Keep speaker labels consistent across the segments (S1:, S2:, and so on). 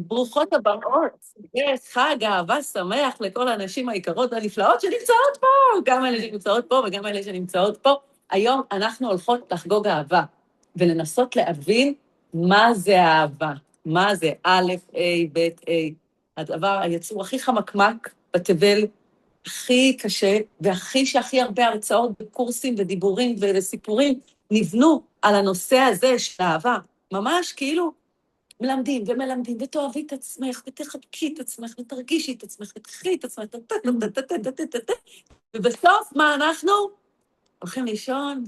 S1: ברוכות הבאות, חג אהבה שמח לכל הנשים היקרות והנפלאות שנמצאות פה, גם אלה שנמצאות פה וגם אלה שנמצאות פה. היום אנחנו הולכות לחגוג אהבה, ולנסות להבין מה זה האהבה, מה זה א', A, ב', A. הדבר, היצור הכי חמקמק בתבל, הכי קשה, שהכי הרבה הרצאות וקורסים ודיבורים וסיפורים נבנו על הנושא הזה של האהבה. ממש כאילו, מלמדים ומלמדים, ותאהבי את עצמך, ותחבקי את עצמך, ותרגישי את עצמך, ותחי את עצמך, ובסוף מה אנחנו? הולכים לישון,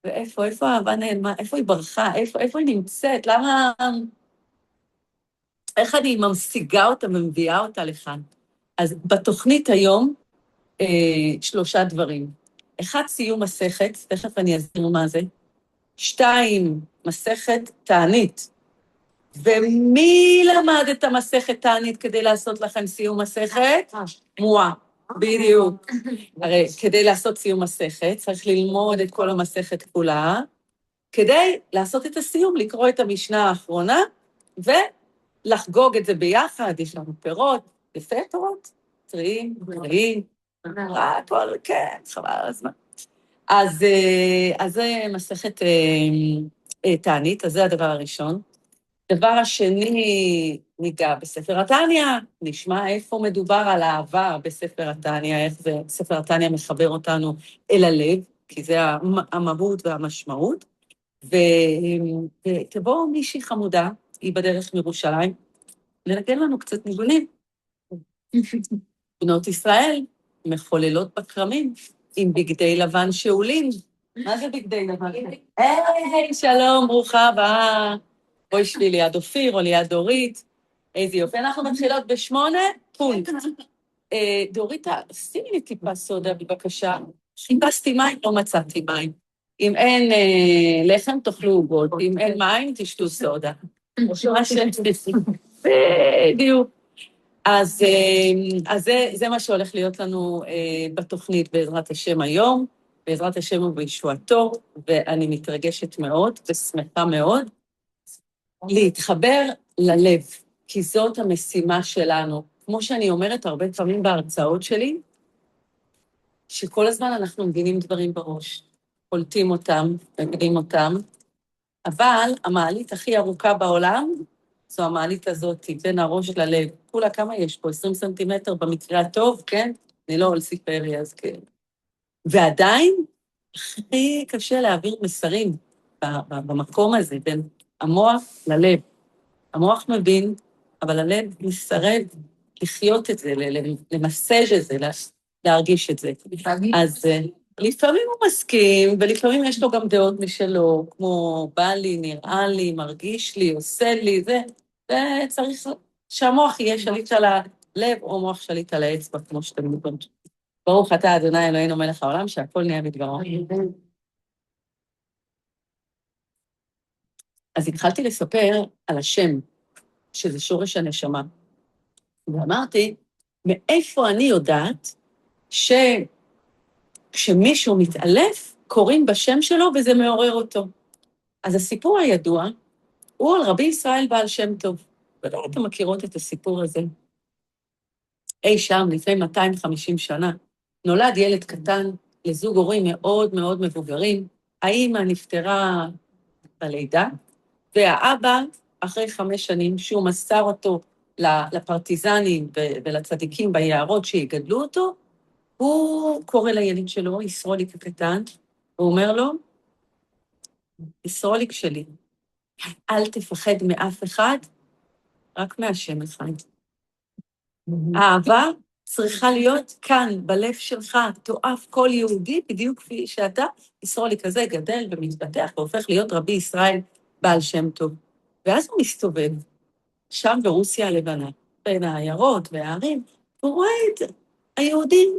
S1: איפה האהבה נעלמה? איפה היא ברחה? איפה היא נמצאת? למה... איך אני ממשיגה אותה ומביאה אותה לכאן? אז בתוכנית היום, 3 דברים. 1, סיום מסכת, תכף אני אסביר מה זה. 2, מסכת תענית. ומי למד את המסכת תענית כדי לעשות לכם סיום מסכת? מועה, בדיוק. הרי כדי לעשות סיום מסכת, צריך ללמוד את כל המסכת כולה, כדי לעשות את הסיום, לקרוא את המשנה האחרונה, ולחגוג את זה ביחד. יש לנו פירות, יפה פירות, טריים, גרעים, הכל, כן, חבל על הזמן. אז זה מסכת תענית, אז זה הדבר הראשון. דבר השני, ניגע בספר התניא, נשמע איפה מדובר על אהבה בספר התניא, איך זה, ספר התניא מחבר אותנו אל הלב, כי זה המהות והמשמעות. ותבוא מישהי חמודה, היא בדרך מירושלים, לנגן לנו קצת ניגונים. בנות ישראל מחוללות בכרמים, עם בגדי לבן שאולים. מה זה בגדי לבן? היי, שלום, ברוכה הבאה. בואי שבי ליד אופיר או ליד דורית. איזה יופי. אנחנו מתחילות ב8, פונקט. דוריתה, שימי לי טיפה סודה, בבקשה. חיפשתי מים, לא מצאתי מים. אם אין לחם, תאכלו עוגות. אם אין מים, תשתו סודה. בדיוק. אז זה מה שהולך להיות לנו בתוכנית בעזרת השם היום, בעזרת השם ובישועתו, ואני מתרגשת מאוד ושמחה מאוד להתחבר ללב, כי זאת המשימה שלנו. כמו שאני אומרת הרבה פעמים בהרצאות שלי, שכל הזמן אנחנו מבינים דברים בראש, קולטים אותם, מבינים אותם, אבל המעלית הכי ארוכה בעולם, זו המעלית הזאת, בין הראש ללב. כולה כמה יש פה? 20 סנטימטר במקרה הטוב, כן? אני לא אולסי פרי, אז כן. ועדיין, הכי קשה להעביר מסרים במקום הזה, בין המוח ללב. המוח מבין, אבל הלב מסרב לחיות את זה, למסג' את זה, להרגיש את זה. אז לפעמים הוא מסכים, ולפעמים יש לו גם דעות משלו, כמו בא לי, נראה לי, מרגיש לי, עושה לי, וצריך שהמוח יהיה שליט על הלב, או מוח שליט על האצבע, כמו שאתם יודעים. ברוך אתה, אדוני אלוהינו מלך העולם, שהכל נהיה בדברו. אז התחלתי לספר על השם, שזה שורש הנשמה. ואמרתי, מאיפה אני יודעת שכשמישהו מתעלף, קוראים בשם שלו וזה מעורר אותו. אז הסיפור הידוע הוא על רבי ישראל בעל שם טוב. ולא אתם מכירות את הסיפור הזה. אי שם, לפני 250 שנה, נולד ילד קטן לזוג הורים מאוד מאוד מבוגרים. האמא נפטרה בלידה, והאבא, אחרי 5 שנים, שהוא מסר אותו לפרטיזנים ולצדיקים ביערות שיגדלו אותו, הוא קורא לילד שלו, ישרוליק הקטן, הוא אומר לו, ישרוליק שלי, אל תפחד מאף אחד, רק מהשם אחד. האהבה צריכה להיות כאן, בלב שלך, תואף כל יהודי, בדיוק כפי שאתה, ישרוליק הזה גדל ומתפתח, והופך להיות רבי ישראל בעל שם טוב. ואז הוא מסתובב, שם ברוסיה הלבנה, בין העיירות והערים, הוא רואה את היהודים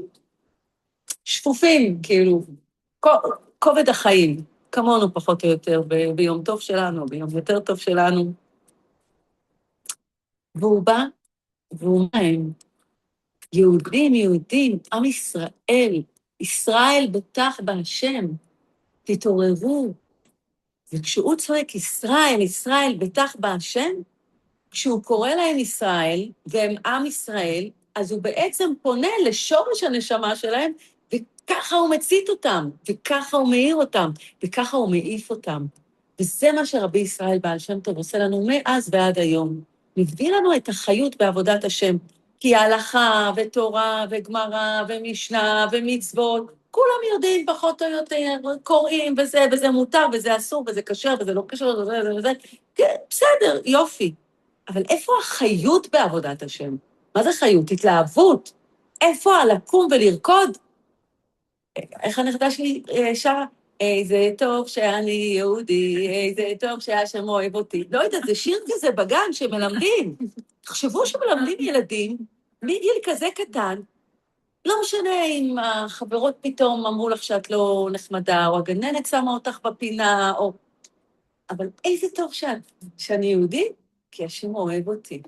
S1: שפופים, כאילו, כובד החיים, כמונו פחות או יותר, ביום טוב שלנו, ביום יותר טוב שלנו. והוא בא, והוא מהם, יהודים, עם ישראל, ישראל בטח בהשם, תתעוררו. וכשהוא צועק, ישראל בטח בהשם, כשהוא קורא להם ישראל, והם עם ישראל, אז הוא בעצם פונה לשורש הנשמה שלהם, וככה הוא מצית אותם, וככה הוא מאיר אותם, וככה הוא מעיף אותם. וזה מה שרבי ישראל בעל שם טוב עושה לנו מאז ועד היום. מביא לנו את החיות בעבודת השם, כי הלכה ותורה וגמרא ומשנה ומצוות, כולם יודעים פחות או יותר, קוראים וזה מותר וזה אסור וזה כשר וזה לא כשר וזה, כן, בסדר, יופי. אבל איפה החיות בעבודת השם? מה זה חיות? התלהבות. איפה הלקום ולרקוד? איך הנכדה שלי שרה? איזה טוב שאני יהודי, איזה טוב שהשם אוהב אותי. לא יודעת, זה שיר כזה בגן שמלמדים. תחשבו שמלמדים ילדים מגיל כזה קטן, לא משנה אם החברות פתאום אמרו לך שאת לא נחמדה, או הגננת שמה אותך בפינה, או... אבל איזה טוב שאני יהודי, כי השם אוהב אותי.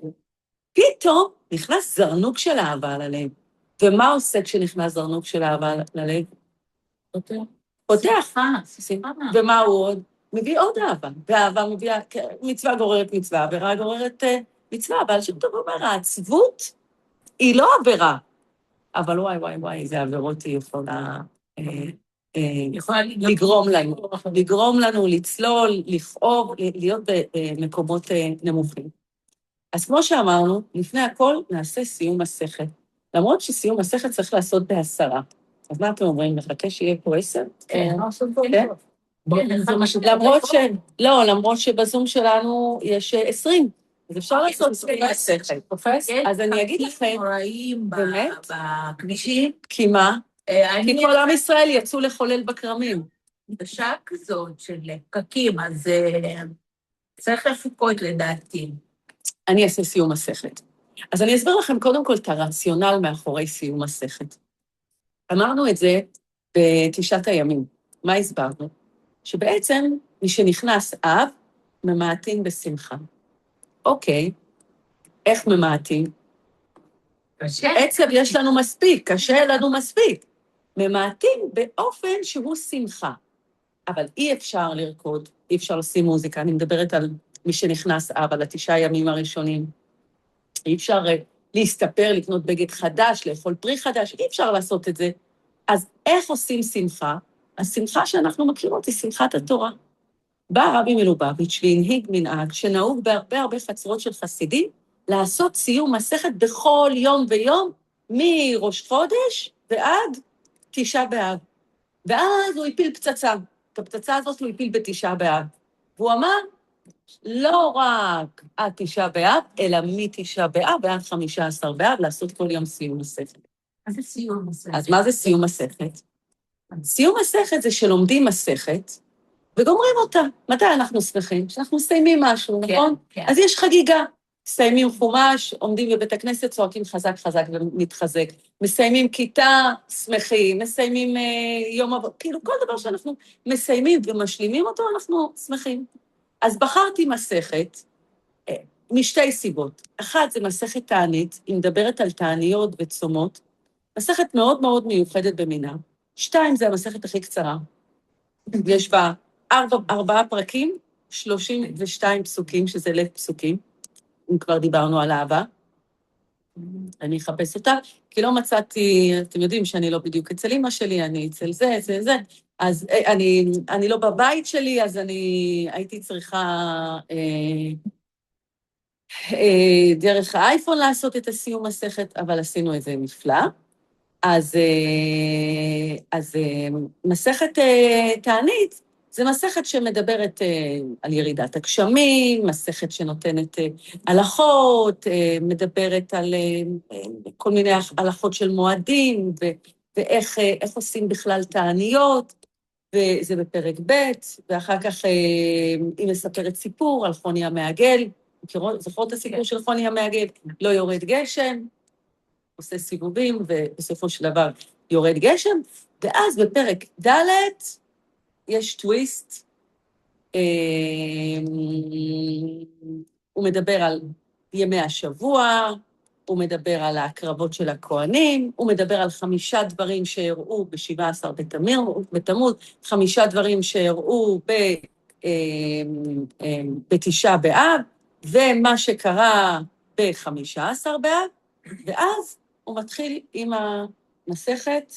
S1: פתאום נכנס זרנוק של אהבה ללב. ומה עושה כשנכנס זרנוק של אהבה ללב? פותח. ומה הוא עוד? מביא עוד אהבה. ואהבה מביאה, מצווה גוררת מצווה, עבירה גוררת מצווה, אבל שם טוב אומר, העצבות היא לא עבירה. אבל וואי, איזה עבירות היא יכולה לגרום לנו לצלול, לכאוב, להיות במקומות נמוכים. אז כמו שאמרנו, לפני הכל נעשה סיום מסכת. למרות שסיום מסכת צריך לעשות ב10. אז מה אתם אומרים? נחכה שיהיה פה 10?
S2: כן.
S1: למרות שבזום שלנו יש 20. אז אפשר לעשות סיום מסכת. אז אני אגיד לכם, באמת?
S2: בכבישים.
S1: כי מה? כי כל עם ישראל יצאו לחולל בכרמים.
S2: בשעה כזאת של פקקים, אז צריך לפוקות לדעתי.
S1: אני אעשה סיום מסכת. אז אני אסביר לכם קודם כל את הרציונל מאחורי סיום מסכת. אמרנו את זה בתשעת הימים. מה הסברנו? שבעצם מי שנכנס אב, ממעטים בשמחה. אוקיי, איך ממעטים?
S2: קשה.
S1: עצב יש לנו מספיק, קשה לנו מספיק. ממעטים באופן שהוא שמחה. אבל אי אפשר לרקוד, אי אפשר לשים מוזיקה, אני מדברת על מי שנכנס אב, על 9 הימים הראשונים. אי אפשר להסתפר, לקנות בגד חדש, לאכול פרי חדש, אי אפשר לעשות את זה. אז איך עושים שמחה? השמחה שאנחנו מכירות היא שמחת התורה. בא רבי מלובביץ' והנהיג מנהג שנהוג בהרבה חצרות של חסידים, לעשות סיום מסכת בכל יום ויום, מראש חודש ועד 9 באב. ואז הוא הפיל פצצה. את הפצצה הזאת הוא הפיל ב9 באב. והוא אמר, לא רק עד 9 באב, אלא מ9 באב ועד 15 באב, לעשות כל יום סיום מסכת.
S2: מה זה סיום מסכת?
S1: אז מה זה סיום מסכת? סיום מסכת זה שלומדים מסכת, וגומרים אותה. מתי אנחנו שמחים? שאנחנו מסיימים משהו, נכון?
S2: כן.
S1: אז יש חגיגה. מסיימים חומש, עומדים בבית הכנסת, צועקים חזק ומתחזק. מסיימים כיתה, שמחים, מסיימים יום עבודה, כאילו כל דבר שאנחנו מסיימים ומשלימים אותו, אנחנו שמחים. אז בחרתי מסכת משתי סיבות. אחת, זה מסכת תענית, היא מדברת על תעניות וצומות, מסכת מאוד מאוד מיוחדת במינה. 2, זה המסכת הכי קצרה. יש בה 4 פרקים, 32 פסוקים, שזה לב פסוקים, אם כבר דיברנו על אהבה. אני אחפש אותה, כי לא מצאתי, אתם יודעים שאני לא בדיוק אצל אמא שלי, אני אצל זה. אז אני לא בבית שלי, אז אני הייתי צריכה דרך האייפון לעשות את הסיום מסכת, אבל עשינו את זה נפלא. אז מסכת תענית, זה מסכת שמדברת על ירידת הגשמים, מסכת שנותנת הלכות, מדברת על כל מיני הלכות של מועדים, ואיך עושים בכלל תעניות, וזה בפרק ב', ואחר כך היא מספרת סיפור על חוני המעגל, זוכרות את הסיפור של חוני המעגל? לא יורד גשם, עושה סיבובים, ובסופו של דבר יורד גשם, ואז בפרק ד' יש טוויסט, הוא מדבר על ימי השבוע, הוא מדבר על ההקרבות של הכהנים, הוא מדבר על 5 דברים שהראו ב-17 בתמוז, 5 דברים שהראו ב9 באב, ומה שקרה ב-15 באב, ואז הוא מתחיל עם המסכת,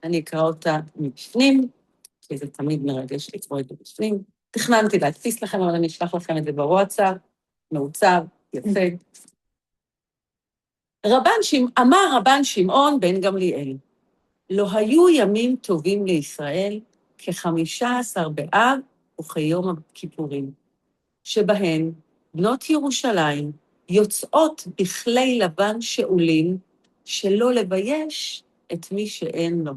S1: אני אקרא אותה מבפנים, כי זה תמיד מרגש לקרוא את זה בפנים. תכננתי להדפיס לכם, אבל אני אשלח לכם את זה בוואטסאפ, מעוצב, יפה. אמר רבן שמעון בן גמליאל, לא היו ימים טובים לישראל כ-15 באב וכיום הכיפורים, שבהן בנות ירושלים יוצאות בכלי לבן שאולים, שלא לבייש את מי שאין לו.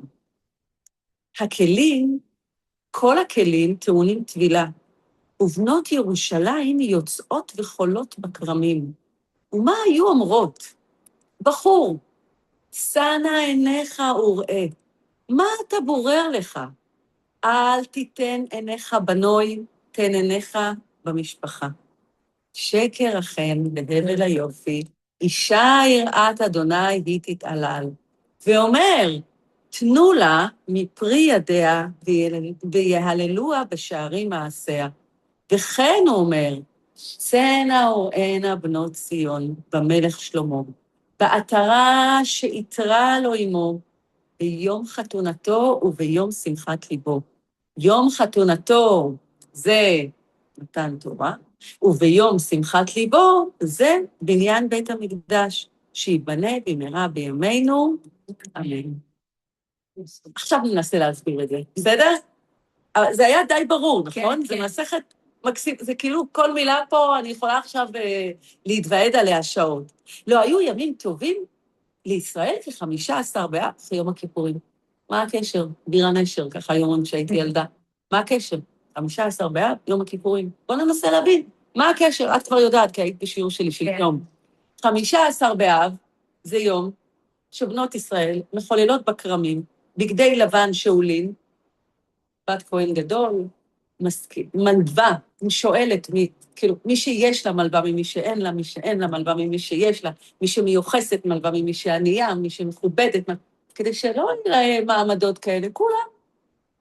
S1: כל הכלים טעונים טבילה, ובנות ירושלים יוצאות וחולות בכרמים. ומה היו אומרות? בחור, שנה עיניך וראה, מה אתה בורר לך? אל תיתן עיניך בנוי, תן עיניך במשפחה. שקר החן בהבל היופי, אישה יראת אדוני היא תתעלל. ואומר, תנו לה מפרי ידיה ויהללוה בשערים מעשיה. וכן הוא אומר, צאנה וראנה בנות ציון במלך שלמה, בעטרה שיתרה לו עמו, ביום חתונתו וביום שמחת ליבו. יום חתונתו זה מתן תורה, וביום שמחת ליבו זה בניין בית המקדש, שיבנה במהרה בימינו, אמן. עכשיו ננסה להסביר את זה, בסדר? זה היה די ברור, נכון?
S2: כן.
S1: זה מסכת מקסים, זה כאילו כל מילה פה, אני יכולה עכשיו להתוועד עליה שעות. לא היו ימים טובים לישראל כ-15 באב יום הכיפורים. מה הקשר? בירה נשר, ככה היום כשהייתי ילדה. מה הקשר? 15 באב, יום הכיפורים. בואו ננסה להבין. מה הקשר? את כבר יודעת, כי היית בשיעור שלי של יום. 15 באב זה יום שבנות ישראל מחוללות בכרמים, בגדי לבן שאולים, בת כהן גדול, מלווה, שואלת כאילו, מי שיש לה מלווה ממי שאין לה, מי שאין לה מלווה ממי שיש לה, מי שמיוחסת מלווה ממי שענייה, מי שמכובדת, כדי שלא נראה מעמדות כאלה, כולם,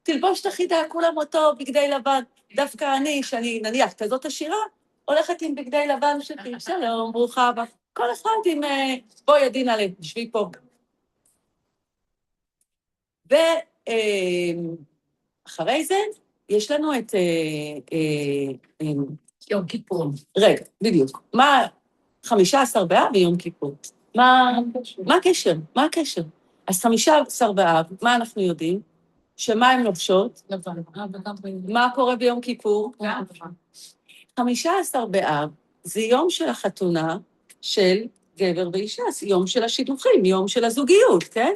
S1: תלבוש את החידה, כולם אותו בגדי לבן, דווקא אני, שאני נניח כזאת עשירה, הולכת עם בגדי לבן שלי, שלום, ברוכה הבאה, כל אחד עם בוא ידין עליהם, שבי פה. ואחרי זה, יש לנו את
S2: יום כיפור.
S1: רגע, בדיוק. מה 15 באב ויום כיפור? מה הקשר? מה הקשר? אז 15 באב, מה אנחנו יודעים? שמה הן לובשות?
S2: לבן.
S1: מה קורה ביום כיפור?
S2: גם.
S1: 15 באב זה יום של החתונה של גבר ואישה, זה יום של השידוכים, יום של הזוגיות, כן?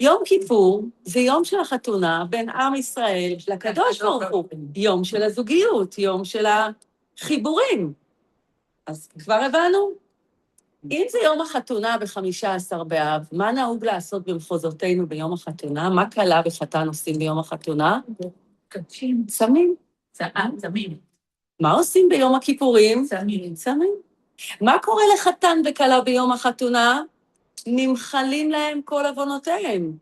S1: יום כיפור זה יום של החתונה בין עם ישראל לקדוש ברוך הוא, יום של הזוגיות, יום של החיבורים. אז כבר הבנו? אם זה יום החתונה ב-15 באב, מה נהוג לעשות במחוזותינו ביום החתונה? מה כלה וחתן עושים ביום החתונה?
S2: קדשים.
S1: צמים.
S2: צמים.
S1: מה עושים ביום הכיפורים?
S2: צמים.
S1: צמים. מה קורה לחתן וכלה ביום החתונה? נמחלים להם כל עוונותיהם.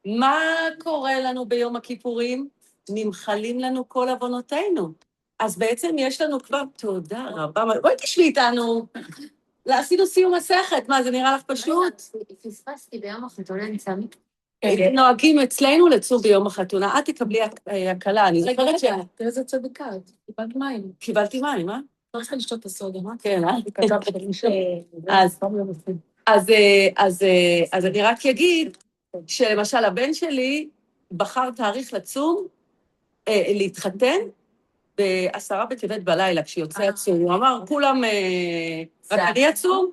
S1: מה קורה לנו ביום הכיפורים? נמחלים לנו כל עוונותינו. אז בעצם יש לנו כבר, תודה רבה, בואי תשבי איתנו. עשינו סיום מסכת, מה, זה נראה לך פשוט?
S3: פספסתי ביום החתונה צמים.
S1: נוהגים אצלנו לצום ביום החתונה, את תקבלי הקלה, אני זוכרת ש...
S3: תראה איזה צדיקה, קיבלת מים.
S1: קיבלתי מים, אה?
S3: צריך לשתות את הסודה, מה?
S1: כן, אה?
S3: כתבת במישהו.
S1: אז אני רק אגיד שלמשל הבן שלי בחר תאריך לצום, להתחתן ב10 בטבת בלילה, כשיוצא הצום. הוא אמר, כולם, רק אני יצום?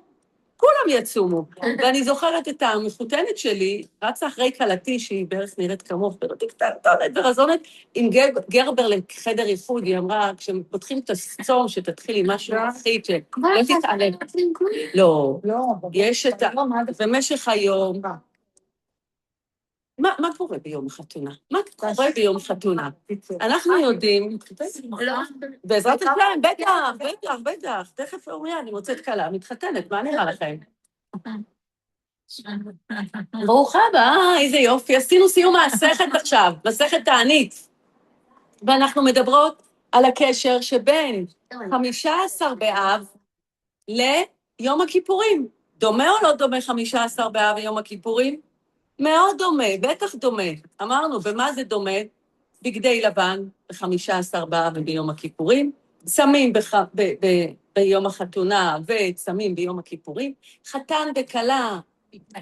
S1: כולם יצומו. ואני זוכרת את המחותנת שלי, רצה אחרי קלתי, שהיא בערך נראית כמוך, פירותי קטנטונת ורזונת, עם גרבר לחדר ייחוד, היא אמרה, כשפותחים את הצום, שתתחיל עם משהו מפחיד, שלא תתעלם. לא, יש את במשך היום. מה קורה ביום החתונה? מה קורה ביום חתונה? אנחנו יודעים, בעזרת השם, בטח, תכף אומיה, אני מוצאת קלה, מתחתנת, מה נראה לכם? ברוכה הבאה, איזה יופי, עשינו סיום מסכת עכשיו, מסכת תענית. ואנחנו מדברות על הקשר שבין 15 באב ליום הכיפורים. דומה או לא דומה 15 באב ויום הכיפורים? מאוד דומה, בטח דומה. אמרנו, במה זה דומה? בגדי לבן, ב-15 באב וביום הכיפורים, צמים ביום החתונה וצמים ביום הכיפורים, חתן וכלה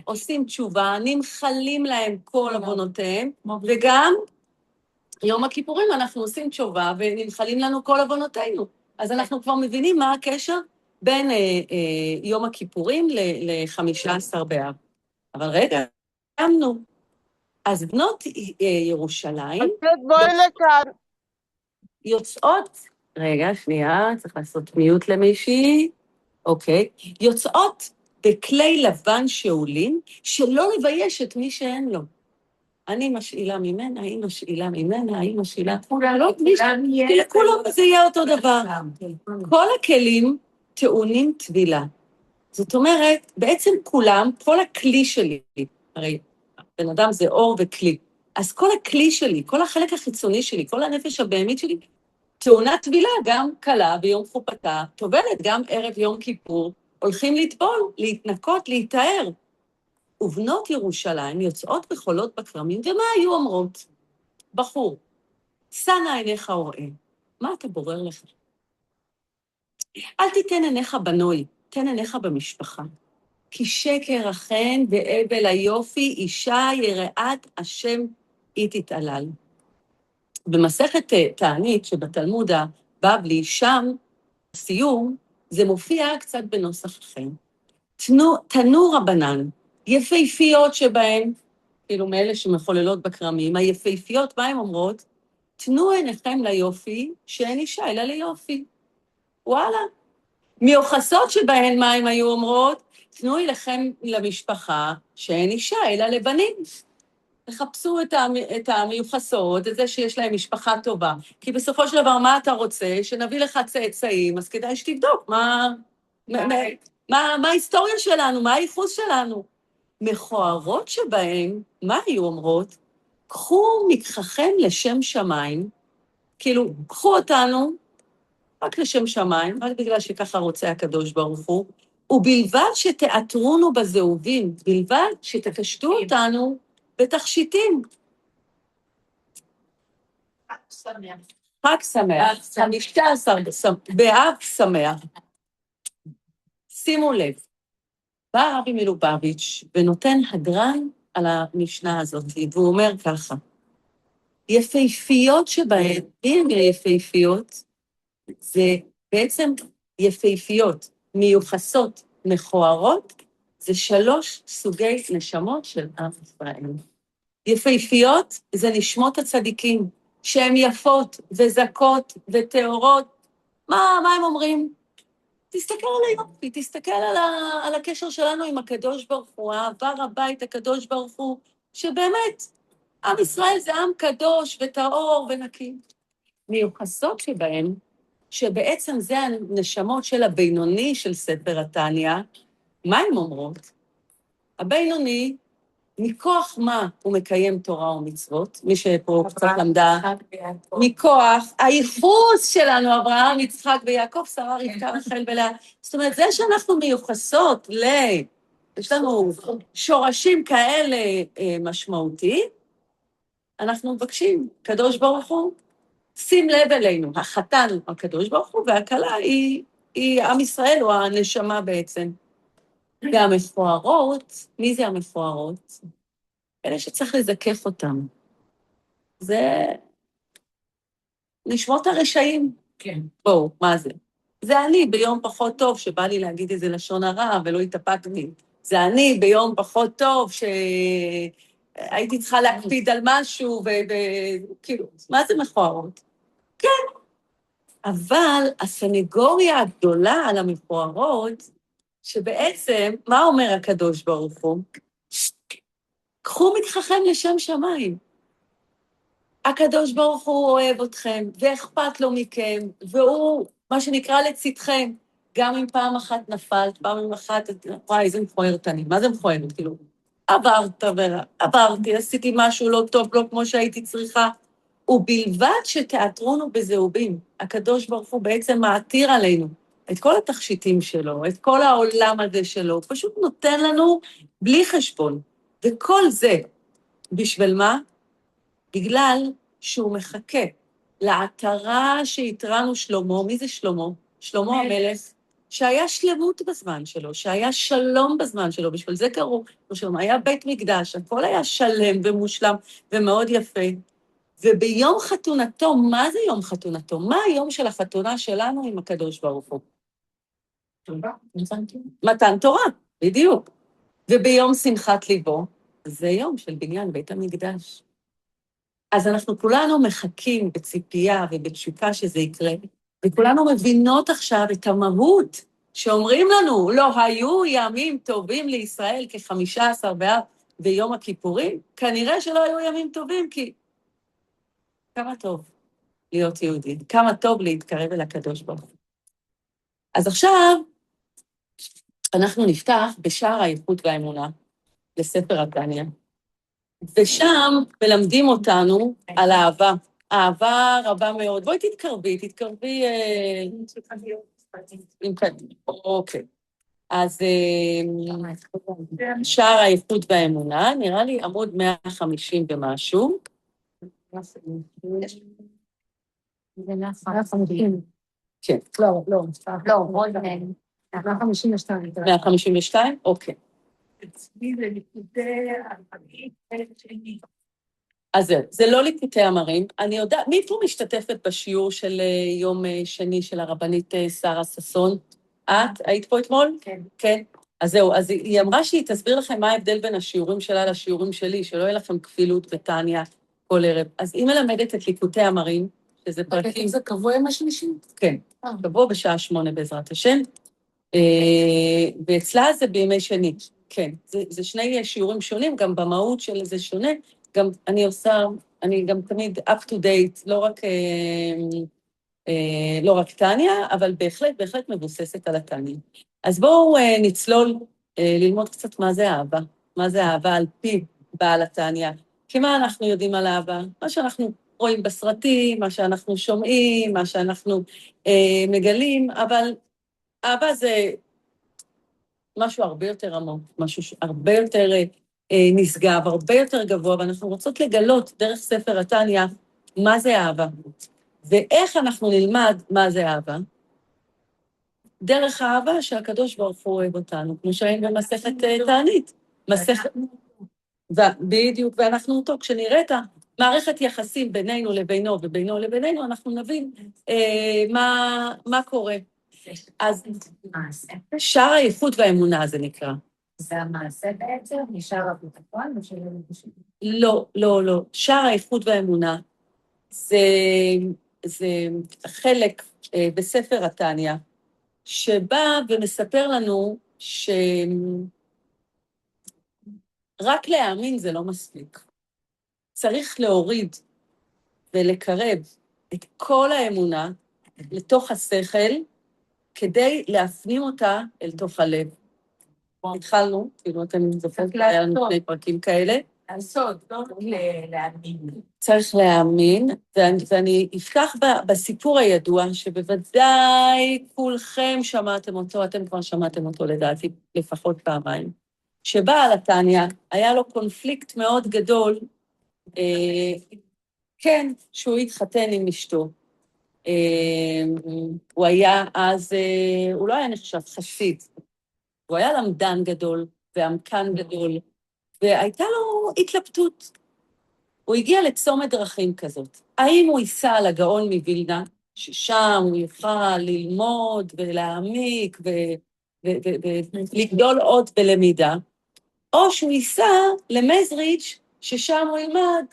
S1: עושים תשובה, נמחלים להם כל עוונותיהם, וגם יום הכיפורים אנחנו עושים תשובה ונמחלים לנו כל עוונותינו. אז אנחנו כבר מבינים מה הקשר בין יום הכיפורים ל-15 באב. אבל רגע, קמנו. אז בנות ירושלים
S4: בואי לכאן.
S1: יוצאות, רגע, שנייה, צריך לעשות מיוט למישהי, אוקיי, יוצאות בכלי לבן שאולים, שלא לבייש את מי שאין לו. אני משאילה ממנה, היא משאילה ממנה, היא משאילה, לכולם זה יהיה אותו דבר. כל הכלים טעונים טבילה. זאת אומרת, בעצם כולם, כל הכלי שלי, הרי בן אדם זה אור וכלי, אז כל הכלי שלי, כל החלק החיצוני שלי, כל הנפש הבהמית שלי, טעונה טבילה, גם קלה ביום חופתה, טובלת גם ערב יום כיפור, הולכים לטבול, להתנקות, להתאר. ובנות ירושלים יוצאות בחולות בכרמים, ומה היו אומרות? בחור, שנה עיניך וראה, מה אתה בורר לך? אל תיתן עיניך בנוי, תן עיניך במשפחה. כי שקר החן והבל היופי, אישה יראת השם היא תתעלל. במסכת תענית שבתלמוד הבבלי, שם, סיום, זה מופיע קצת בנוסח אחר. תנו רבנן, יפהפיות שבהן, כאילו מאלה שמחוללות בכרמים, היפהפיות, מה הן אומרות? תנו עיניכם ליופי, שאין אישה אלא ליופי. וואלה. מיוחסות שבהן מה הן היו אומרות? תנו אליכם למשפחה, שאין אישה אלא לבנים. תחפשו את המיוחסות, את זה שיש להם משפחה טובה. כי בסופו של דבר, מה אתה רוצה? שנביא לך צאצאים, אז כדאי שתבדוק מה ההיסטוריה שלנו, מה הייחוס שלנו. מכוערות שבהם, מה היו אומרות? קחו מקחכם לשם שמיים, כאילו, קחו אותנו רק לשם שמיים, רק בגלל שככה רוצה הקדוש ברוך הוא, ובלבד שתיאטרונו בזהובים, בלבד שתקשטו אותנו בתכשיטים. חג שמח, 15 באב שמח. שימו לב, בא רבי מלובביץ' ונותן הדרן על המשנה הזאת, והוא אומר ככה, יפהפיות שבהן, מי הן יפהפיות? זה בעצם יפהפיות, מיוחסות, מכוערות, זה 3 סוגי נשמות של עם ישראל. יפהפיות זה נשמות הצדיקים, שהן יפות וזכות וטהורות. מה הם אומרים? תסתכל על היופי, תסתכל על הקשר שלנו עם הקדוש ברוך הוא, האהבה רבה את הקדוש ברוך הוא, שבאמת, עם ישראל זה עם קדוש וטהור ונקי. מיוחסות שבהן, שבעצם זה הנשמות של הבינוני של ספר התניא, מה הן אומרות? הבינוני, מכוח מה הוא מקיים תורה ומצוות? מי שפה קצת למדה, מכוח הייחוס שלנו, אברהם, יצחק ויעקב, שרה, רבקה, רחל ולאה. זאת אומרת, זה שאנחנו מיוחסות יש לנו שורשים כאלה משמעותיים, אנחנו מבקשים, קדוש ברוך הוא, שים לב אלינו, החתן הוא הקדוש ברוך הוא, והכלה היא עם ישראל, או הנשמה בעצם. והמכוערות, מי זה המכוערות? אלה שצריך לזכך אותם. זה נשמות הרשעים.
S2: כן.
S1: בואו, מה זה? זה אני ביום פחות טוב, שבא לי להגיד איזה לשון הרע, ולא התאפקתי. זה אני ביום פחות טוב, שהייתי צריכה להקפיד על משהו, וכאילו, מה זה מכוערות? כן. אבל הסנגוריה הגדולה על המכוערות, שבעצם, מה אומר הקדוש ברוך הוא? קחו מקחכם לשם שמיים. הקדוש ברוך הוא אוהב אתכם, ואכפת לו מכם, והוא, מה שנקרא לצדכם, גם אם פעם אחת נפלת, פעם אחת, וואי, איזה מכוערת אני, מה זה מכוערת? כאילו, עברתי, עשיתי משהו לא טוב, לא כמו שהייתי צריכה, ובלבד שתיאטרונו בזהובים. הקדוש ברוך הוא בעצם מעתיר עלינו את כל התכשיטים שלו, את כל העולם הזה שלו, פשוט נותן לנו בלי חשבון. וכל זה, בשביל מה? בגלל שהוא מחכה לעטרה שהתרנו שלמה. מי זה שלמה? שלמה המלך, שהיה שלמות בזמן שלו, שהיה שלום בזמן שלו, בשביל זה קראו, היה בית מקדש, הכל היה שלם ומושלם ומאוד יפה. וביום חתונתו, מה זה יום חתונתו? מה היום של החתונה שלנו עם הקדוש ברוך הוא? מתן תורה, בדיוק. וביום שמחת ליבו, זה יום של בניין בית המקדש. אז אנחנו כולנו מחכים בציפייה ובתשוקה שזה יקרה, וכולנו מבינות עכשיו את המהות שאומרים לנו, לא היו ימים טובים לישראל כ-15 באב ביום הכיפורים, כנראה שלא היו ימים טובים, כי כמה טוב להיות יהודי, כמה טוב להתקרב אל הקדוש ברוך הוא. אז עכשיו אנחנו נפתח בשער האיכות והאמונה, לספר התניא, ושם מלמדים אותנו על אהבה, אהבה רבה מאוד. בואי תתקרבי. אוקיי. אז שער האיכות והאמונה, נראה לי עמוד 150 ומשהו.
S3: זה 150.
S1: כן.
S3: לא, עוד 152.
S1: 152? אוקיי.
S2: אצלי זה ליקוטי המרים, חלק שני.
S1: אז זה לא ליקוטי המרים. אני יודעת, מי פה משתתפת בשיעור של יום שני של הרבנית שרה ששון? את? היית פה אתמול?
S3: כן.
S1: כן. אז זהו, אז היא אמרה שהיא תסביר לכם מה ההבדל בין השיעורים שלה לשיעורים שלי, שלא יהיה לכם כפילות בתניא כל ערב. אז היא מלמדת את ליקוטי המרים, שזה פרקים...
S3: זה קבוע עם השלישי?
S1: כן, קבוע בשעה 8 בעזרת השם, ואצלה זה בימי שני, כן. זה שני שיעורים שונים, גם במהות של זה שונה, גם אני גם תמיד up to date, לא רק תניא, אבל בהחלט מבוססת על התניא. אז בואו נצלול ללמוד קצת מה זה אהבה, מה זה אהבה על פי בעל התניא, כי מה אנחנו יודעים על אהבה? מה שאנחנו רואים בסרטים, מה שאנחנו שומעים, מה שאנחנו מגלים, אבל אהבה זה משהו הרבה יותר עמוק, משהו הרבה יותר נשגב, הרבה יותר גבוה, ואנחנו רוצות לגלות דרך ספר התניא מה זה אהבה, ואיך אנחנו נלמד מה זה אהבה. דרך האהבה שהקדוש ברוך הוא אוהב אותנו, כמו שהיינו במסכת תענית. בדיוק, ואנחנו אותו, כשנראה את המערכת יחסים בינינו לבינו ובינו לבינינו, אנחנו נבין מה קורה. אז שער האיכות והאמונה זה נקרא.
S3: זה המעשה בעצם, נשאר הביטחון, או שלא נשאר?
S1: לא. שער האיכות והאמונה זה חלק בספר התניא, שבא ומספר לנו רק להאמין זה לא מספיק. צריך להוריד ולקרב את כל האמונה לתוך השכל, כדי להפנים אותה אל תוך הלב. התחלנו, כאילו אתם זוכרים, היה לנו שני פרקים כאלה.
S2: לעשות, לא להאמין.
S1: צריך להאמין, ואני אפתח בסיפור הידוע, שבוודאי כולכם שמעתם אותו, אתם כבר שמעתם אותו לדעתי לפחות פעמיים, שבעל התניא היה לו קונפליקט מאוד גדול, כן, שהוא התחתן עם אשתו. הוא היה אז, הוא לא היה נחשב חסיד, הוא היה למדן גדול ועמקן גדול, והייתה לו התלבטות. הוא הגיע לצומת דרכים כזאת. האם הוא ייסע על הגאון מווילנה, ששם הוא יוכל ללמוד ולהעמיק ולגדול עוד בלמידה, או שהוא ייסע למזריץ' ששם הוא ילמד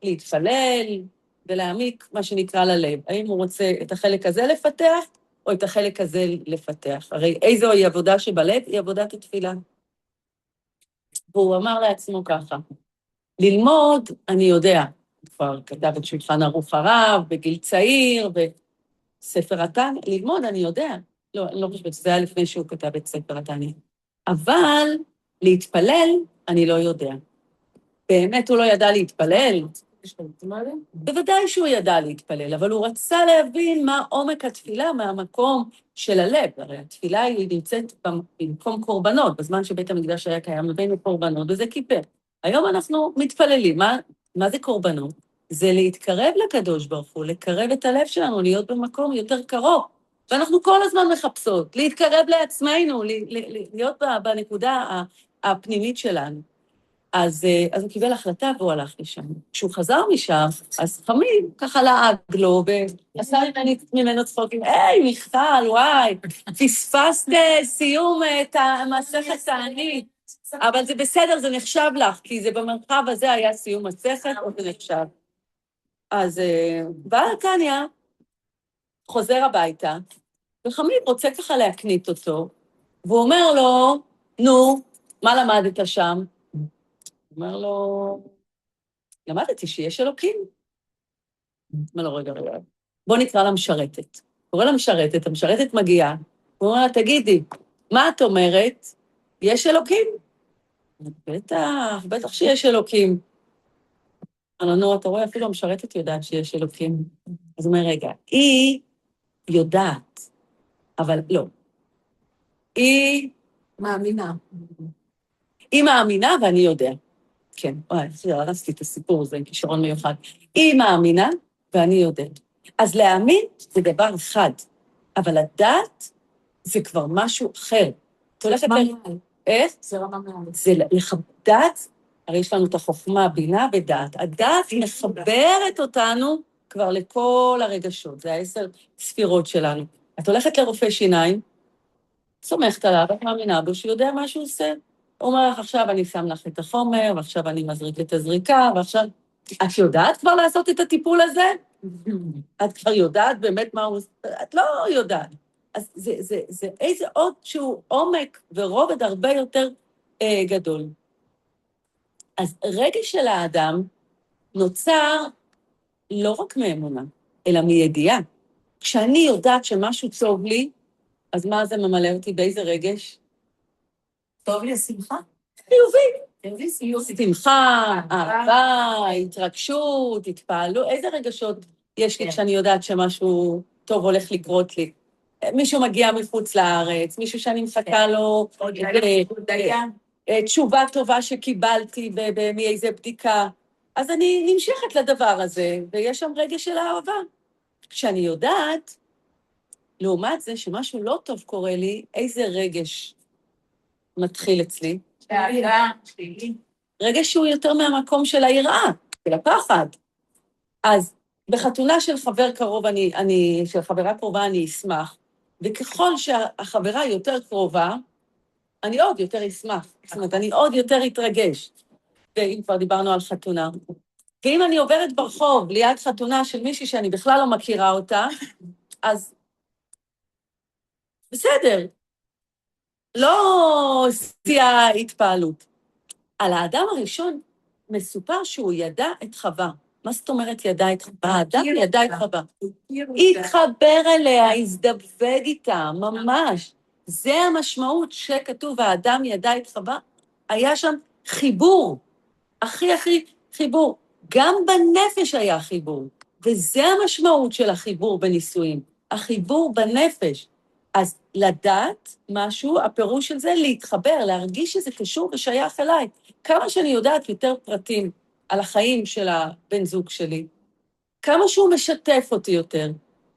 S1: להתפלל ולהעמיק מה שנקרא ללב. האם הוא רוצה את החלק הזה לפתח, או את החלק הזה לפתח? הרי איזו היא עבודה שבלב? היא עבודת התפילה. והוא אמר לעצמו ככה, ללמוד, אני יודע, כבר כתב את שולחן ערוך הרב, בגיל צעיר, בספר התניא, ללמוד, אני יודע. לא, אני לא חושבת, זה היה לפני שהוא כתב את ספר התניא. אבל להתפלל, אני לא יודע. באמת הוא לא ידע להתפלל, בוודאי שהוא ידע להתפלל, אבל הוא רצה להבין מה עומק התפילה מהמקום של הלב. הרי התפילה היא נמצאת במקום קורבנות, בזמן שבית המקדש היה קיים לבין קורבנות, וזה כיפר. היום אנחנו מתפללים. מה זה קורבנות? זה להתקרב לקדוש ברוך הוא, לקרב את הלב שלנו, להיות במקום יותר קרוב. ואנחנו כל הזמן מחפשות, להתקרב לעצמנו, להיות בנקודה הפנימית שלנו. אז הוא קיבל החלטה והוא הלך לשם. כשהוא חזר משם, אז חמים ככה לעג לו, ועשה ממנו צחוקים, היי, מיכל, וואי, פספסת סיום את המסכת הענית, אבל זה בסדר, זה נחשב לך, כי זה במרחב הזה היה סיום מסכת, זה נחשב. אז בעל קניה חוזר הביתה, וחמים רוצה ככה להקנית אותו, והוא אומר לו, נו, מה למדת שם? אומר לו, למדתי שיש אלוקים. אומר לו, רגע, בוא נקרא למשרתת. קורא למשרתת, המשרתת מגיעה, הוא אומר לה, תגידי, מה את אומרת? יש אלוקים? בטח שיש אלוקים. אמר לו, נו, אתה רואה, אפילו המשרתת יודעת שיש אלוקים. אז הוא אומר, רגע, היא יודעת, אבל לא. היא
S2: מאמינה.
S1: היא מאמינה ואני יודע. כן, וואי, הרסתי את הסיפור הזה, כישרון מיוחד. היא מאמינה ואני יודעת. אז להאמין זה דבר אחד, אבל לדעת זה כבר משהו אחר.
S2: זה רמה מעל.
S1: איך?
S2: זה רמה מעל.
S1: זה לדעת, הרי יש לנו את החוכמה, בינה ודעת. הדעת מחברת אותנו כבר לכל הרגשות, זה 10 ספירות שלנו. את הולכת לרופא שיניים, סומכת עליו, את מאמינה בו שיודע מה שהוא עושה. הוא אומר לך, עכשיו אני שם לך את החומר, ועכשיו אני מזריק את הזריקה, ועכשיו... את יודעת כבר לעשות את הטיפול הזה? את כבר יודעת באמת מה הוא עושה? את לא יודעת. אז זה איזה עוד שהוא עומק ורובד הרבה יותר גדול. אז רגש של האדם נוצר לא רק מאמונה, אלא מידיעה. כשאני יודעת שמשהו טוב לי, אז מה זה ממלא אותי? באיזה רגש?
S2: טוב לי השמחה?
S1: חיובי. שמחה, אהבה, התרגשות, התפעלות. איזה רגשות יש לי כשאני יודעת שמשהו טוב הולך לקרות לי? מישהו מגיע מחוץ לארץ, מישהו שאני מחכה לו, תשובה טובה שקיבלתי מאיזה בדיקה. אז אני נמשכת לדבר הזה, ויש שם רגש של אהבה. כשאני יודעת, לעומת זה שמשהו לא טוב קורה לי, איזה רגש מתחיל אצלי? רגש שהוא יותר מהמקום של היראה, של הפחד. אז בחתונה של חבר קרוב, של חברה קרובה אני אשמח, וככל שהחברה יותר קרובה, אני עוד יותר אשמח. זאת אומרת, אני עוד יותר אתרגש. ואם כבר דיברנו על חתונה. ואם אני עוברת ברחוב ליד חתונה של מישהי שאני בכלל לא מכירה אותה, אז בסדר. לא שיא התפעלות. על האדם הראשון מסופר שהוא ידע את חווה. מה זאת אומרת ידע את חווה? האדם ידע את חווה. התחבר אליה, הזדבק איתה, ממש. זה המשמעות שכתוב, האדם ידע את חווה. היה שם חיבור, הכי חיבור. גם בנפש היה חיבור, וזה המשמעות של החיבור בנישואים. החיבור בנפש. אז לדעת משהו, הפירוש של זה להתחבר, להרגיש שזה קשור ושייך אליי. כמה שאני יודעת יותר פרטים על החיים של הבן זוג שלי, כמה שהוא משתף אותי יותר,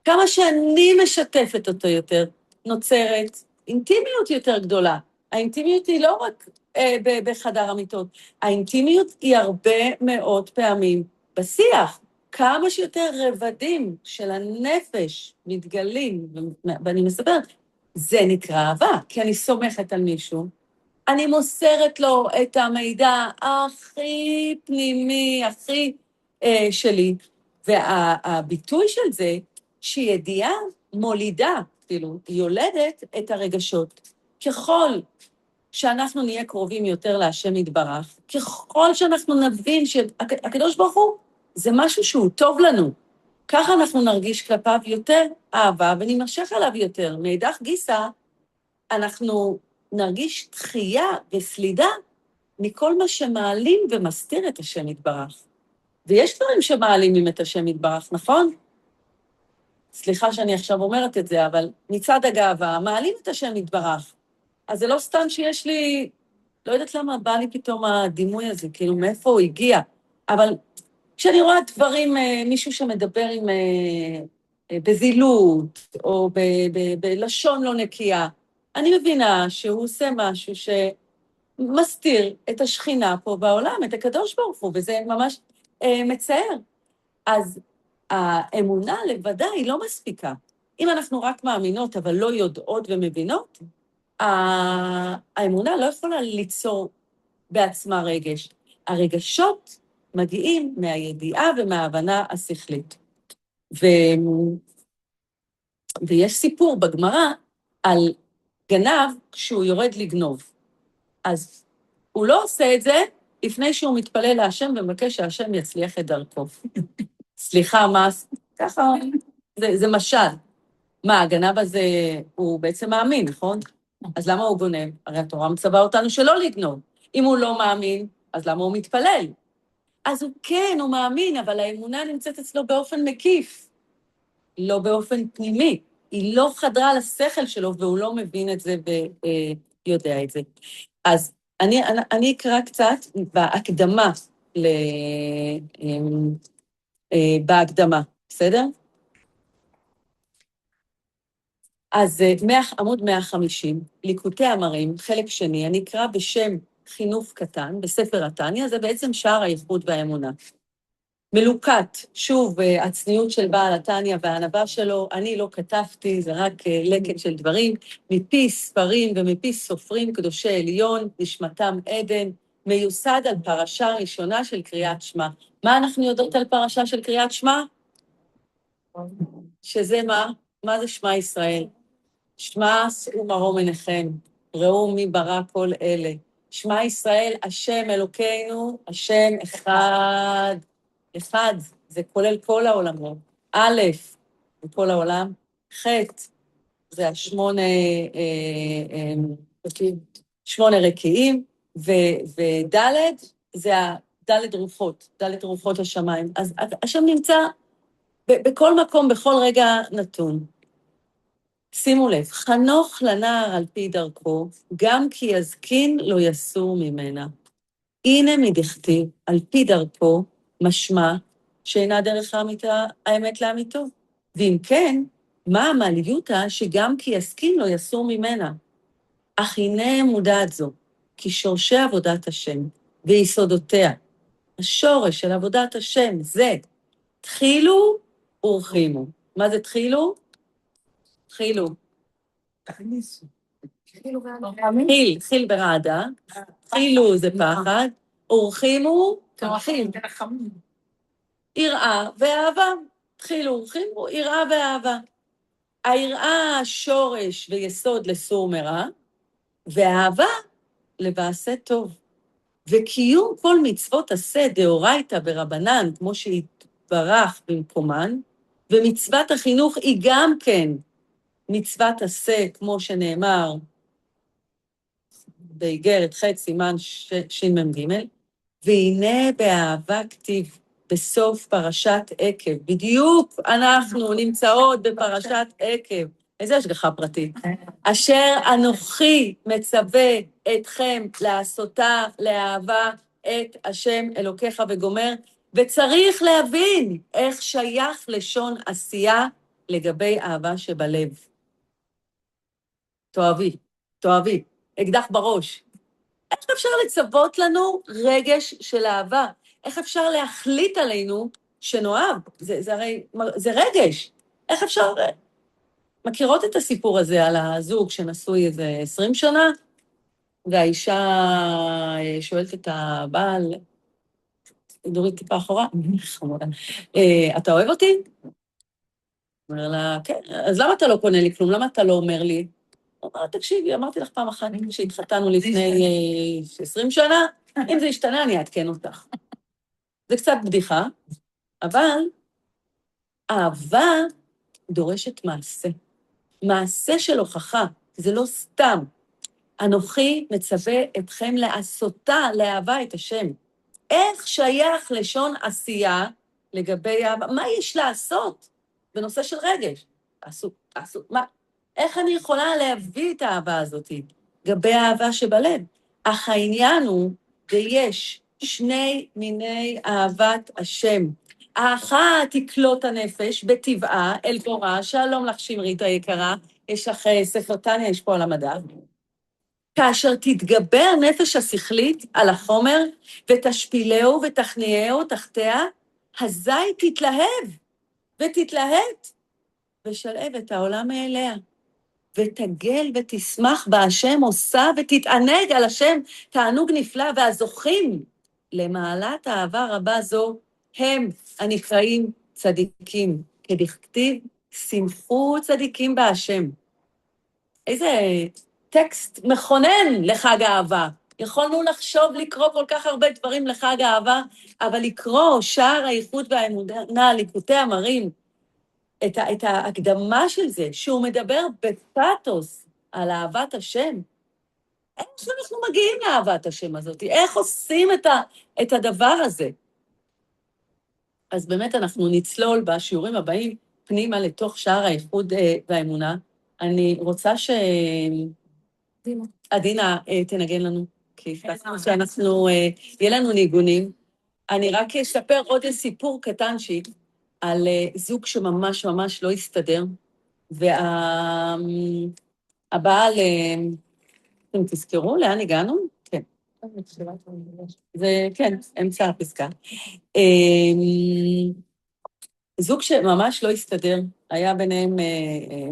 S1: כמה שאני משתפת אותו יותר, נוצרת אינטימיות יותר גדולה. האינטימיות היא לא רק בחדר המיטות, האינטימיות היא הרבה מאוד פעמים בשיח. כמה שיותר רבדים של הנפש מתגלים, ואני מספרת, זה נקרא אהבה, כי אני סומכת על מישהו, אני מוסרת לו את המידע הכי פנימי, הכי שלי, והביטוי של זה, שידיעה מולידה, כאילו, היא יולדת את הרגשות. ככל שאנחנו נהיה קרובים יותר להשם יתברך, ככל שאנחנו נבין שהקדוש ברוך הוא, זה משהו שהוא טוב לנו. ככה אנחנו נרגיש כלפיו יותר אהבה, ונמשך עליו יותר. מאידך גיסא, אנחנו נרגיש דחייה וסלידה מכל מה שמעלים ומסתיר את השם יתברך. ויש דברים שמעלימים את השם יתברך, נכון? סליחה שאני עכשיו אומרת את זה, אבל מצד הגאווה, מעלים את השם יתברך. אז זה לא סתם שיש לי, לא יודעת למה בא לי פתאום הדימוי הזה, כאילו מאיפה הוא הגיע, אבל כשאני רואה דברים, מישהו שמדבר בזילות, או בלשון לא נקייה, אני מבינה שהוא עושה משהו שמסתיר את השכינה פה בעולם, את הקדוש ברוך הוא, וזה ממש מצער. אז האמונה לבדה היא לא מספיקה. אם אנחנו רק מאמינות, אבל לא יודעות ומבינות, האמונה לא יכולה ליצור בעצמה רגש. הרגשות מגיעים מהידיעה ומההבנה השכלית. ויש סיפור בגמרא על גנב כשהוא יורד לגנוב. אז הוא לא עושה את זה לפני שהוא מתפלל להשם ומבקש שהשם יצליח את דרכו. סליחה, מה? ככה, זה משל. מה, הגנב הזה הוא בעצם מאמין, נכון? אז למה הוא גונב? הרי התורה מצווה אותנו שלא לגנוב. אם הוא לא מאמין, אז למה הוא מתפלל? אז הוא כן, הוא מאמין, אבל האמונה נמצאת אצלו באופן מקיף, לא באופן פנימי. היא לא חדרה לשכל שלו, והוא לא מבין את זה ויודע את זה. אז אני אקרא קצת בהקדמה, בהקדמה, בסדר? אז עמוד 150, ליקוטי אמרים, חלק שני, אני אקרא בשם חינוך קטן, בספר התניא, זה בעצם שער הייחוד והאמונה. מלוקט, שוב, הצניעות של בעל התניא והענווה שלו, אני לא כתבתי, זה רק לקט של דברים, מפי ספרים ומפי סופרים קדושי עליון, נשמתם עדן, מיוסד על פרשה ראשונה של קריאת שמע. מה אנחנו יודעות על פרשה של קריאת שמע? שזה מה? מה זה שמע ישראל? שמע שאו מרום עיניכם, ראו מי ברא כל אלה. שמע ישראל, השם אלוקינו, השם אחד. אחד, זה כולל כל העולמות. א', זה כל העולם. ח', זה שמונה רקיעים, וד', זה ד' רוחות, ד' רוחות השמיים. אז השם נמצא בכל מקום, בכל רגע נתון. שימו לב, חנוך לנער על פי דרכו, גם כי יזקין לא יסור ממנה. הנה מדכתיב, על פי דרכו, משמע שאינה דרך האמת לאמיתו. ואם כן, מה המעליותה שגם כי יזקין לא יסור ממנה? אך הנה מודעת זו, כי שורשי עבודת השם ויסודותיה, השורש של עבודת השם זה, תחילו ורחימו. מה זה תחילו? תחילו. חיל ברעדה, תחילו זה פחד, ורחימו תרחים. יראה ואהבה. תחילו ורחימו, יראה ואהבה. היראה שורש ויסוד לסור מרע, והאהבה לבעשה טוב. וקיום כל מצוות עשה דאורייתא ברבנן, כמו שהתברך במקומן, ומצוות החינוך היא גם כן מצוות עשה, כמו שנאמר, באיגרת ח' סימן שמ"ג, והנה באהבה כתיב בסוף פרשת עקב. בדיוק אנחנו נמצאות בפרשת עקב. איזה השגחה פרטית. אשר אנוכי מצווה אתכם לעשותה לאהבה את השם אלוקיך וגומר, וצריך להבין איך שייך לשון עשייה לגבי אהבה שבלב. תאהבי, תאהבי. אקדח בראש. איך אפשר לצוות לנו רגש של אהבה? איך אפשר להחליט עלינו שנאהב? זה הרי, זה רגש. איך אפשר... מכירות את הסיפור הזה על הזוג שנשוי איזה 20 שנה, והאישה שואלת את הבעל, דורית טיפה אחורה, חמודה, אתה אוהב אותי? אומר לה, כן, אז למה אתה לא קונה לי כלום? למה אתה לא אומר לי? הוא אמר, תקשיבי, אמרתי לך פעם אחת שהתחתנו לפני 20 שנה, אם זה ישתנה, אני אעדכן אותך. זה קצת בדיחה, אבל אהבה דורשת מעשה. מעשה של הוכחה, זה לא סתם. אנוכי מצווה אתכם לעשותה, לאהבה את השם. איך שייך לשון עשייה לגבי אהבה? מה יש לעשות בנושא של רגש? תעשו, מה? איך אני יכולה להביא את האהבה הזאת לגבי האהבה שבלב? אך העניין הוא, ויש שני מיני אהבת השם. האחת תקלוט הנפש בטבעה אל בורא, שלום לך שמרית היקרה, יש לך ספר תניה, יש פה על המדף. כאשר תתגבר נפש השכלית על החומר, ותשפילהו ותכניעהו תחתיה, אזי תתלהב ותתלהט, ושלהב את העולם מאליה, ותגל ותשמח בהשם עושה, ותתענג על השם תענוג נפלא, והזוכים למעלת אהבה רבה זו, הם הנקראים צדיקים, כדכתיב, שמחו צדיקים בהשם. איזה טקסט מכונן לחג האהבה. יכולנו לחשוב לקרוא כל כך הרבה דברים לחג האהבה, אבל לקרוא שער האיחוד והאמונה, ליקוטי המרים, את ההקדמה של זה, שהוא מדבר בפתוס על אהבת השם. איך אנחנו מגיעים לאהבת השם הזאת? איך עושים את הדבר הזה? אז באמת אנחנו נצלול בשיעורים הבאים פנימה לתוך שער האיחוד והאמונה. אני רוצה עדינה תנגן לנו, כי הבטחנו שאנחנו, יהיה לנו ניגונים. אני רק אספר עוד סיפור קטנצ'יק על זוג שממש ממש לא הסתדר, והבעל, אתם תזכרו לאן הגענו? כן. זה, כן, אמצע הפסקה. זוג שממש לא הסתדר, היה ביניהם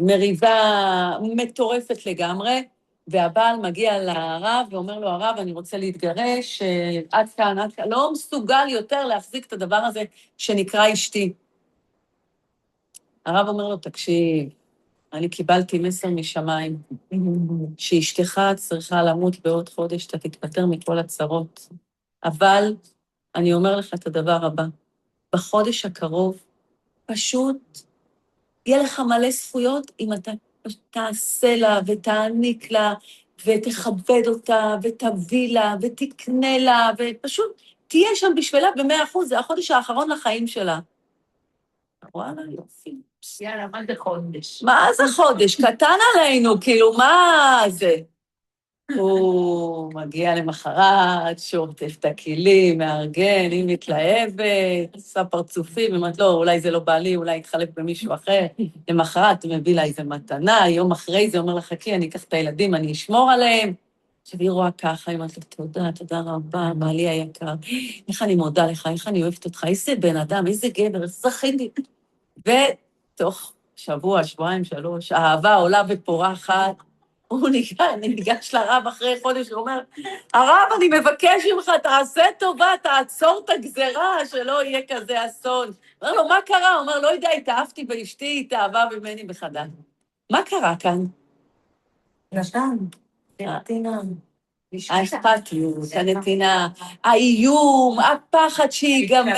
S1: מריבה מטורפת לגמרי, והבעל מגיע לרב ואומר לו, הרב, אני רוצה להתגרש, עד כאן, לא מסוגל יותר להחזיק את הדבר הזה שנקרא אשתי. הרב אומר לו, תקשיב, אני קיבלתי מסר משמיים, שאשתך צריכה למות בעוד חודש, אתה תתפטר מכל הצרות. אבל אני אומר לך את הדבר הבא, בחודש הקרוב, פשוט יהיה לך מלא זכויות אם אתה תעשה לה ותעניק לה ותכבד אותה ותביא לה ותקנה לה ופשוט תהיה שם בשבילה ב100%, זה החודש האחרון לחיים שלה. וואלה, יופי.
S2: יאללה, מה זה חודש?
S1: מה זה חודש? קטן עלינו, כאילו, מה זה? הוא מגיע למחרת, שוטף את הכלים, מארגן, היא מתלהבת, עושה פרצופים, אומרת, לא, אולי זה לא בעלי, אולי יתחלף במישהו אחר. למחרת הוא מביא לה איזה מתנה, יום אחרי זה אומר לה, חכי, אני אקח את הילדים, אני אשמור עליהם. עכשיו היא רואה ככה, היא אומרת לו, תודה, תודה רבה, בעלי היקר, איך אני מודה לך, איך אני אוהבת אותך, איזה בן אדם, איזה גבר, איזה זכיתי. ותוך שבוע, שבועיים, 3, האהבה עולה ופורחת, הוא ניגש לרב אחרי חודש, הוא אומר, הרב, אני מבקש ממך, תעשה טובה, תעצור את הגזרה, שלא יהיה כזה אסון. אומר לו, מה קרה? הוא אומר, לא יודע, התאהבתי באשתי, התאהבה ממני בחדש. מה קרה כאן?
S3: נתן, נתינה.
S1: האכפתיות, הנתינה, האיום, הפחד שיגמר,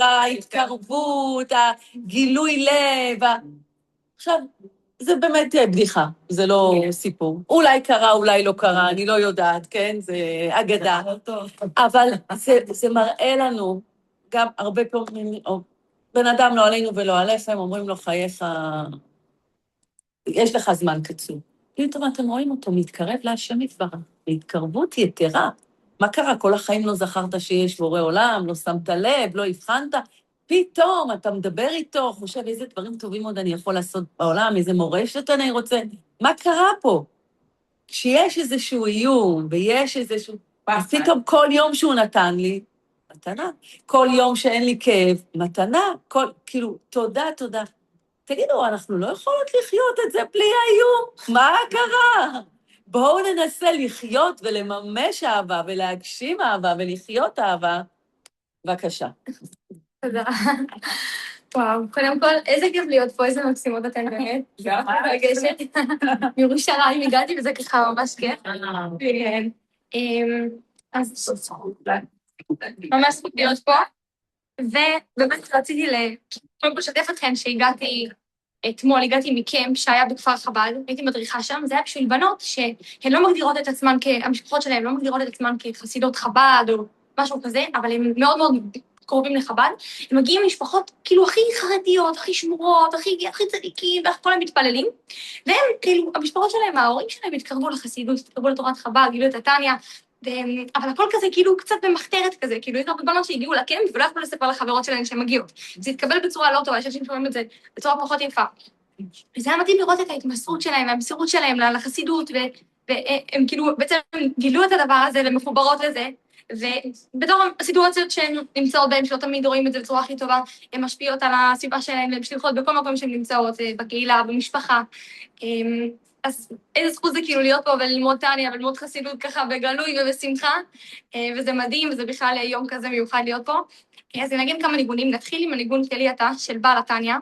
S1: ההתקרבות, הגילוי לב. עכשיו, זה באמת בדיחה, זה לא סיפור. אולי קרה, אולי לא קרה, אני לא יודעת, כן? זה אגדה. אבל זה מראה לנו, גם הרבה פעמים, בן אדם לא עלינו ולא עליכם, אומרים לו, חייך, יש לך זמן קצור. פתאום אתם רואים אותו, מתקרב להשם יתברך, בהתקרבות יתרה. מה קרה? כל החיים לא זכרת שיש בורא עולם, לא שמת לב, לא הבחנת, פתאום אתה מדבר איתו, חושב איזה דברים טובים עוד אני יכול לעשות בעולם, איזה מורשת אני רוצה. מה קרה פה? כשיש איזשהו איום, ויש איזשהו... פתאום כל יום שהוא נתן לי, מתנה. כל יום שאין לי כאב, מתנה. כאילו, תודה, תודה. תגידו, אנחנו לא יכולות לחיות את זה בלי האיום? מה קרה? בואו ננסה לחיות ולממש אהבה, ולהגשים אהבה, ולחיות אהבה. בבקשה.
S4: תודה. וואו, קודם כל, איזה כיף להיות פה, איזה מקסימות אתן באמת.
S2: גם
S4: מרגשת. מירושלים הגעתי וזה ככה ממש כיף. אז ממש זכות להיות פה, ובאמת רציתי קודם כל לשתף אתכם שהגעתי אתמול, הגעתי מקמפ שהיה בכפר חב"ד, הייתי מדריכה שם, זה היה בשביל בנות שהן לא מגדירות את עצמן, המשפחות שלהן לא מגדירות את עצמן כחסידות חב"ד, או משהו כזה, אבל הם מאוד מאוד קרובים לחב"ד. הם מגיעים למשפחות כאילו הכי חרדיות, הכי שמורות, הכי צדיקים, וכל הם מתפללים. והם כאילו, המשפחות שלהם, ההורים שלהם התקרבו לחסידות, התקרבו לתורת חב"ד, גילו את התניא, אבל הכל כזה כאילו קצת במחתרת כזה, כאילו יש הרבה בנות שהגיעו לקמפ ולא יכולו לספר לחברות שלהן שהן מגיעות. זה התקבל בצורה לא טובה, יש אנשים שומעים את זה בצורה פחות יפה. וזה היה מתאים לראות את ההתמסרות שלהם והמסירות שלהם לחסידות, והם כאילו בעצם גילו את הדבר הזה ומחוברות לזה, ובתור הסיטואציות שהן נמצאות בהן, שלא תמיד רואים את זה בצורה הכי טובה, הן משפיעות על הסביבה שלהן והן שליחות בכל מקום שהן נמצאות, בקהילה, במשפחה. אז איזה זכות זה כאילו להיות פה וללמוד תניא וללמוד חסידות ככה בגלוי ובשמחה, וזה מדהים, וזה בכלל יום כזה מיוחד להיות פה. אז נגיד כמה ניגונים, נתחיל עם הניגון תלי אתה של בעל התניא,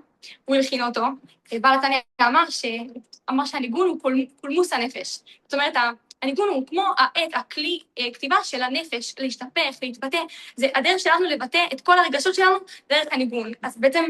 S4: הוא הלחין אותו. בעל התניא אמר שהניגון הוא קולמוס הנפש. זאת אומרת, הניגון הוא כמו העט, הכלי כתיבה של הנפש, להשתפך, להתבטא. זה הדרך שלנו לבטא את כל הרגשות שלנו דרך הניגון. אז בעצם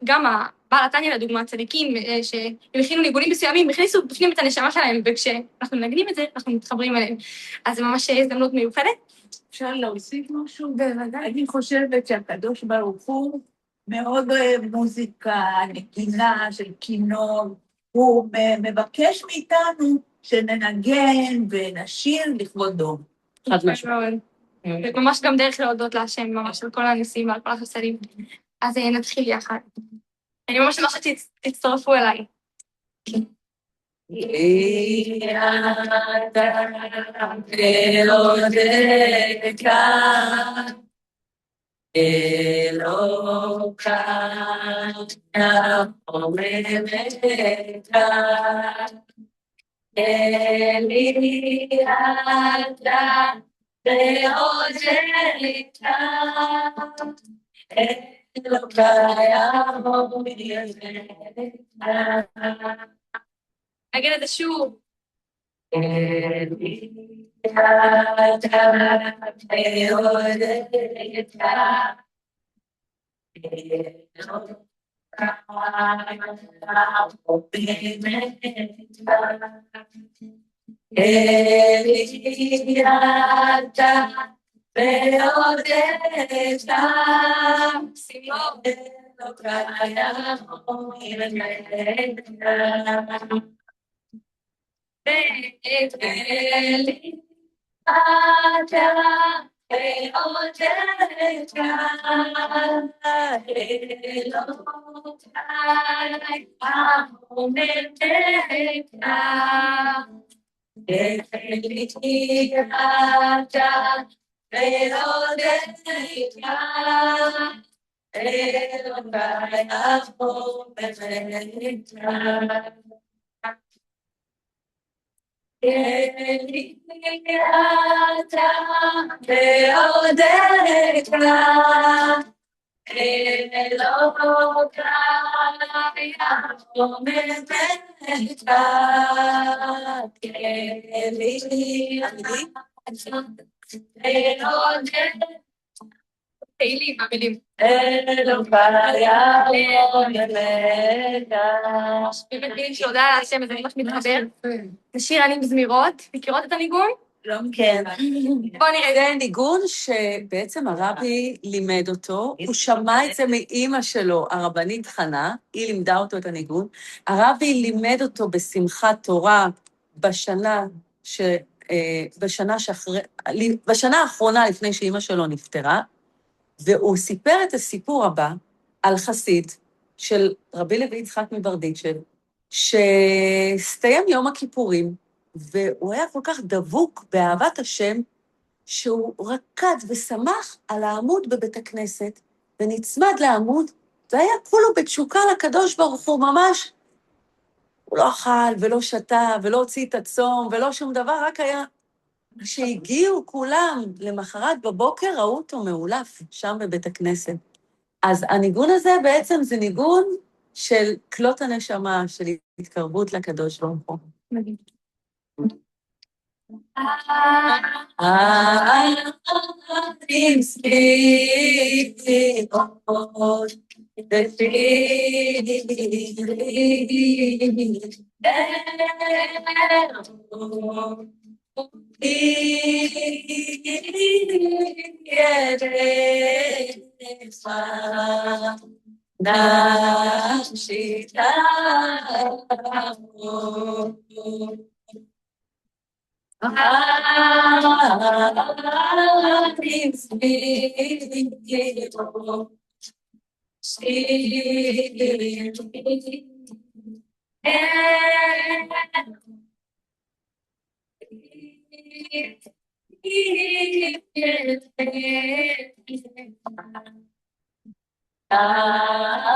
S4: גם בעל התניא, לדוגמה, צדיקים שהלחינו ניגונים מסוימים, הכניסו בפנים את הנשמה שלהם, וכשאנחנו מנגנים את זה, אנחנו מתחברים אליהם. אז זה ממש הזדמנות מיוחדת.
S2: אפשר להוסיף משהו? בוודאי. אני חושבת שהקדוש ברוך הוא מאוד אוהב מוזיקה, נגינה של כינור. הוא מבקש מאיתנו שננגן ונשיר לכבודו.
S1: חד משמעית.
S4: ממש גם דרך להודות להשם, ממש על כל הניסים ועל כל החסדים. אז נתחיל יחד. אני ממש שתצטרפו אליי. נגיד את זה שוב. תהילים, המילים. באמת מילים שהודעה על השם, זה ממש מתחבר. זה שיר אני מזמירות, מכירות את הניגון?
S2: לא, כן.
S4: בוא נראה.
S1: זה ניגון שבעצם הרבי לימד אותו, הוא שמע את זה מאמא שלו, הרבנית חנה, היא לימדה אותו את הניגון, הרבי לימד אותו בשמחת תורה בשנה האחרונה לפני שאמא שלו נפטרה, והוא סיפר את הסיפור הבא על חסיד של רבי לוי יצחק מברדיצ'ב, שהסתיים יום הכיפורים, והוא היה כל כך דבוק באהבת השם, שהוא רקד ושמח על העמוד בבית הכנסת, ונצמד לעמוד, והיה כולו בתשוקה לקדוש ברוך הוא ממש. הוא לא אכל ולא שתה ולא הוציא את הצום ולא שום דבר, רק היה... כשהגיעו כולם למחרת בבוקר, ראו אותו מעולף שם בבית הכנסת. אז הניגון הזה בעצם זה ניגון של כלות הנשמה, של התקרבות לקדוש ברוך הוא.
S4: מדהים.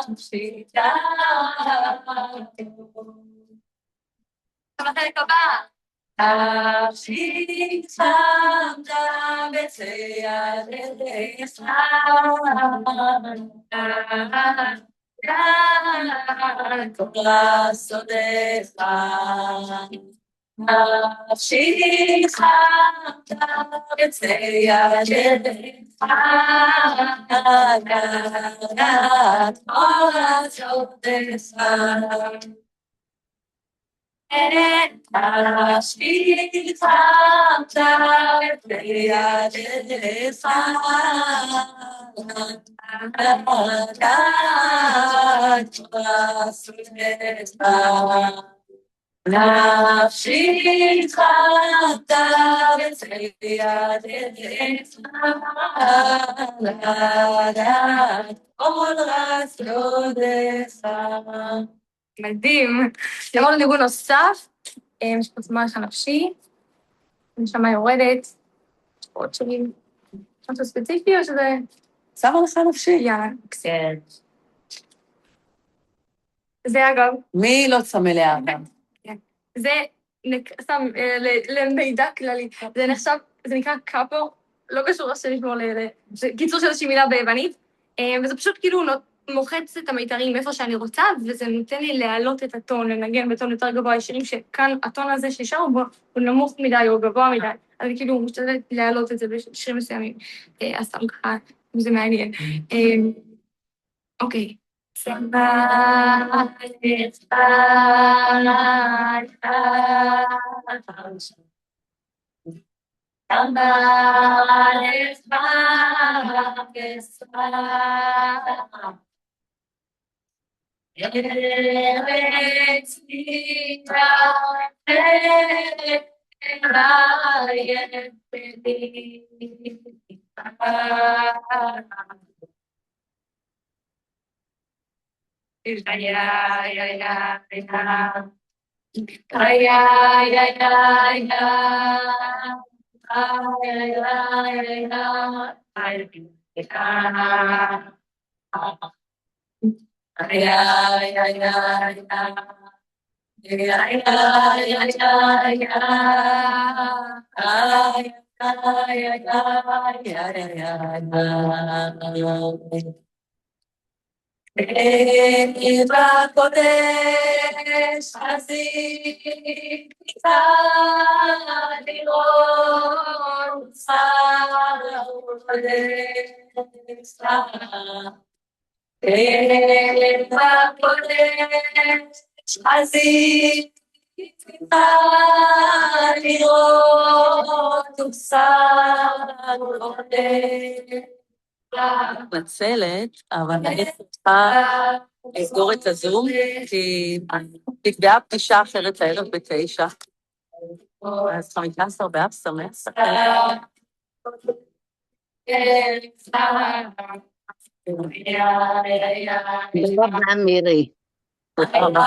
S1: נפשי
S4: החלק הבא.
S1: נפשי צמדה בצעדיך, כל סודיך. נפשי צמדה בצעדיך, כל סודיך. נפשי צמדה בצעדיך, נפשי צמדה בצעדיך, כל סודיך.
S4: מדהים. נעבור לניגון נוסף, יש פה זמן לך נפשי, הנשמה יורדת, יש פה עוד שנים, משהו ספציפי או שזה...
S1: שמה לך נפשי?
S4: יאללה,
S1: כן.
S4: זה אגב,
S1: מי לא צמא לאהבה?
S4: זה סתם למידע כללי, זה נחשב, זה נקרא קאפו, לא קשור עכשיו לשמור זה קיצור של איזושהי מילה ביוונית, וזה פשוט כאילו מוחץ את המיתרים איפה שאני רוצה, וזה נותן לי להעלות את הטון, לנגן בטון יותר גבוה, ישירים שכאן הטון הזה שנשאר בו, הוא נמוך מדי או גבוה מדי, אז אני כאילו משתדלת להעלות את זה בשירים מסוימים, אז סתם ככה, זה מעניין. אוקיי. בקודש עשית לראות בקודש עשית לראות מתנצלת, אבל אני צריכה לסגור את הזום, כי נקבעה פגישה אחרת הערב ב9. אז 15 באב שמח.
S5: תודה רבה, מירי.
S1: תודה רבה.